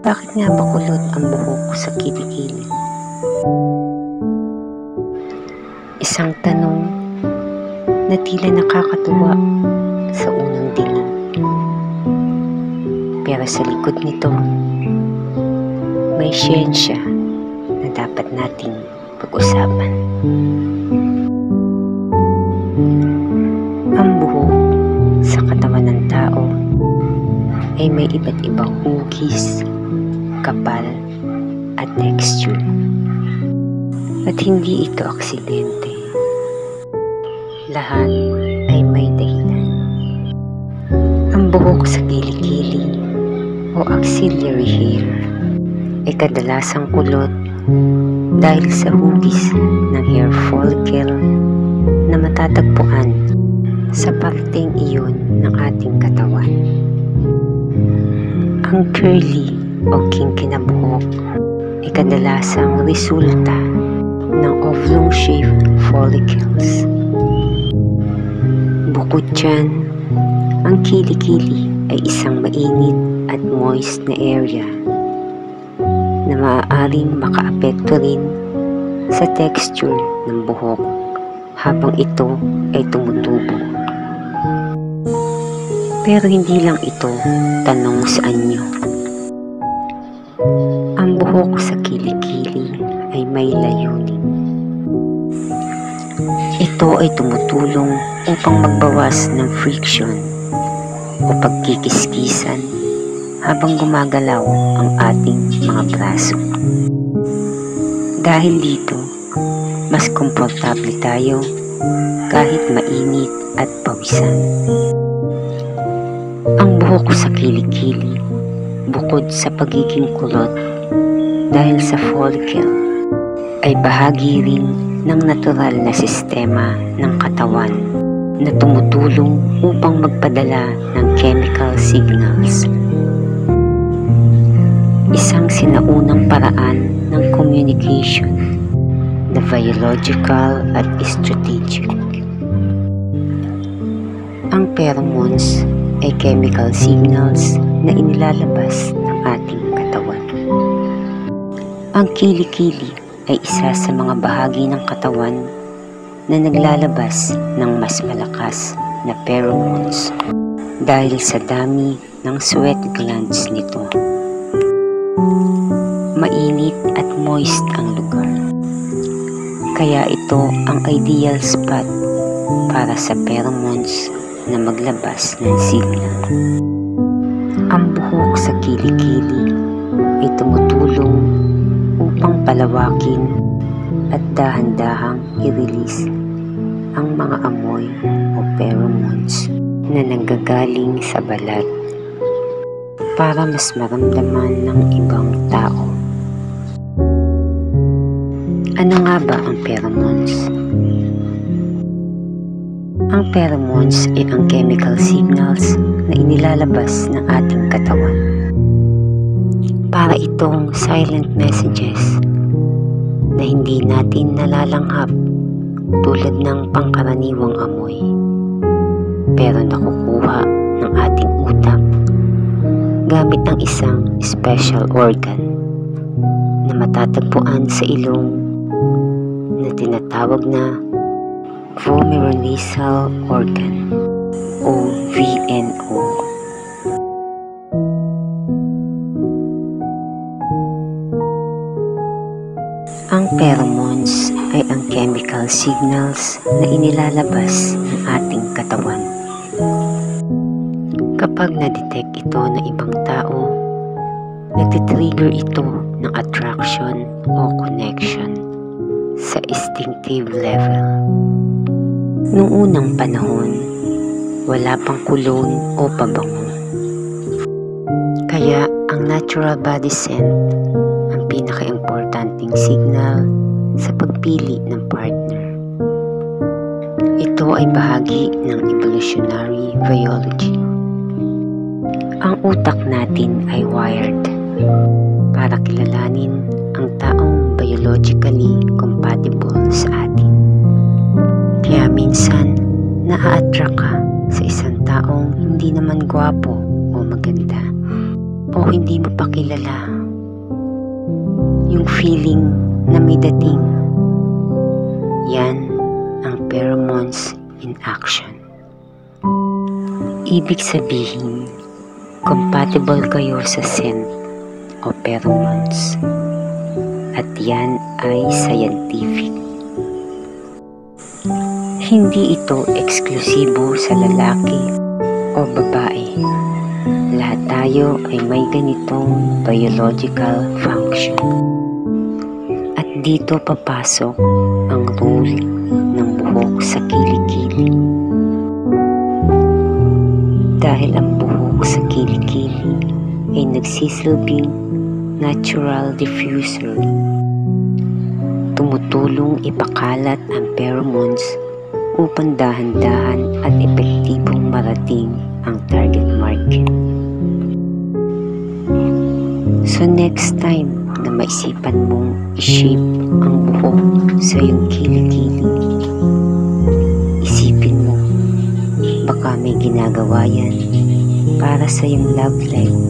Bakit nga ba kulot ang buhok ko sa kilikili? Isang tanong na tila nakakatuwa sa unang dinig. Pero sa likod nito, may siyensya na dapat nating pag-usapan. Ang buhok sa katawan ng tao ay may iba't ibang hugis, kapal at texture. At hindi ito aksidente. Lahat ay may dahilan. Ang buhok sa kilikili o axillary hair ay kadalasang kulot dahil sa hugis ng hair follicle na matatagpuan sa parteng iyon ng ating katawan. Ang curly o kinky na buhok ay kadalasang resulta ng oblong-shaped follicles. Bukod dyan, ang kilikili ay isang mainit at moist na area na maaaring makaapekto rin sa texture ng buhok habang ito ay tumutubo. Pero hindi lang ito tanong sa anyo. Ang buhok sa kilikili ay may layunin. Ito ay tumutulong upang magbawas ng friction o pagkikiskisan habang gumagalaw ang ating mga braso. Dahil dito, mas komportable tayo kahit mainit at pawisan. Ang buhok ko sa kilikili, bukod sa pagiging kulot dahil sa follicle, ay bahagi rin ng natural na sistema ng katawan na tumutulong upang magpadala ng chemical signals. Isang sinaunang paraan ng communication na biological at strategic. Ang pheromones ay chemical signals na inilalabas ng ating katawan. Ang kilikili ay isa sa mga bahagi ng katawan na naglalabas ng mas malakas na pheromones dahil sa dami ng sweat glands nito. Mainit at moist ang lugar, kaya ito ang ideal spot para sa pheromones na maglabas ng signal. Ang buhok sa kilikili ay tumutulong upang palawakin at dahan-dahang i-release ang mga amoy o pheromones na nanggagaling sa balat para mas maramdaman ng ibang tao. Ano nga ba ang pheromones? Ang pheromones ay ang chemical signals na inilalabas ng ating katawan. Para itong silent messages na hindi natin nalalanghap tulad ng pangkaraniwang amoy, pero nakukuha ng ating utak gamit ang isang special organ na matatagpuan sa ilong na tinatawag na vomeronasal organ o VNO. Ang pheromones ay ang chemical signals na inilalabas ng ating katawan. Kapag na-detect ito ng ibang tao, nagtitrigger ito ng attraction o connection sa instinctive level. Noong unang panahon, wala pang cologne o pabango. Kaya ang natural body scent ang pinaka-importanting signal sa pagpili ng partner. Ito ay bahagi ng evolutionary biology. Ang utak natin ay wired para kilalanin ang taong biologically compatible sa atin. Kaya minsan, naa-attract ka sa isang taong hindi naman gwapo o maganda o hindi mo pa kilala yung feeling na may dating. Yan ang pheromones in action. Ibig sabihin, compatible kayo sa scent o pheromones. At yan ay scientific. Hindi ito eksklusibo sa lalaki o babae. Lahat tayo ay may ganitong biological function. At dito papasok ang role ng buhok sa kilikili. Dahil ang buhok sa kilikili ay nagsisilbing natural diffuser. Tumutulong ipakalat ang pheromones upang dahan-dahan at epektibong marating ang target market. So next time na maisipan mong i-shape ang buhok sa iyong kilikili, isipin mo, baka may ginagawa yan para sa iyong love life